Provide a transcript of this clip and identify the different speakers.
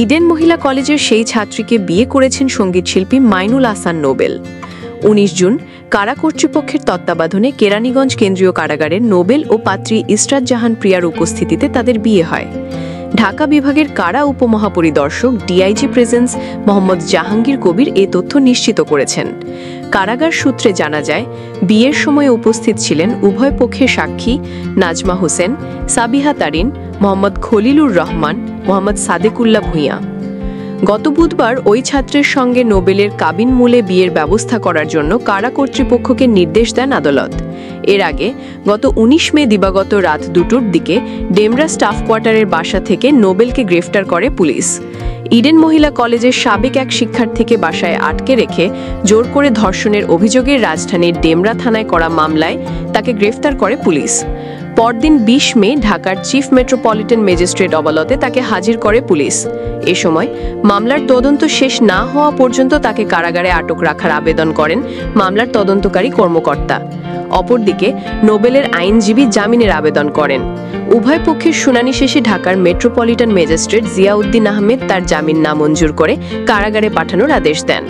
Speaker 1: Eden মহিলা কলেজের সেই ছাত্রীকে বিয়ে করেছেন সঙ্গীতশিল্পী মাইনুল আহসান নোবেল। ১৯ জুন কারা কর্তৃপক্ষের তত্ত্বাবধানে কেরানীগঞ্জ কেন্দ্রীয় কারাগারের নোবেল ও পাত্রী ইসরাত জাহান প্রিয়ার উপস্থিতিতে তাদের বিয়ে হয়। ঢাকা বিভাগের কারা উপমহাপরিদর্শক ডিআইজি প্রেজেন্স মোহাম্মদ জাহাঙ্গীর কবির এ তথ্য নিশ্চিত করেছেন। কারাগার সূত্রে জানা যায়, বিয়ের সময় উপস্থিত ছিলেন উভয় পক্ষের সাক্ষী নাজমা হোসেন, সাবিহা তারিন, মোহাম্মদ খলিলুর রহমান, মোহাম্মদ সাদেকুল্লাহ ভূঁইয়া। গত বুধবার ওই ছাত্রের সঙ্গে নোবেলের কাবিন মূলে বিয়ের ব্যবস্থা করার জন্য কারা কর্তৃপক্ষকে নির্দেশ দেন আদালত। এর আগে গত ১৯ মে দিবাগত রাত ২টোর দিকে ডেমরা স্টাফ কোয়ার্টারের বাসা থেকে নোবেলকে গ্রেফতার করে পুলিশ। ইডেন মহিলা কলেজের সাবেক এক শিক্ষার্থীকে বাসায় আটকে রেখে জোর করে ধর্ষণের অভিযোগে রাজধানীর ডেমরা থানায় করা মামলায় তাকে গ্রেফতার করে পুলিশ। পরদিন ২০ মে ঢাকার চিফ মেট্রোপলিটন ম্যাজিস্ট্রেট আদালতে তাকে হাজির করে পুলিশ। এ সময় মামলার তদন্ত শেষ না হওয়া পর্যন্ত তাকে কারাগারে আটক রাখার আবেদন করেন মামলার তদন্তকারী কর্মকর্তা। অপরদিকে নোবেলের আইনজীবী জামিনের আবেদন করেন। উভয় পক্ষের শুনানি শেষে ঢাকার মেট্রোপলিটন ম্যাজিস্ট্রেট জিয়াউদ্দিন আহমেদ তার জামিন নামঞ্জুর করে কারাগারে পাঠানোর আদেশ দেন।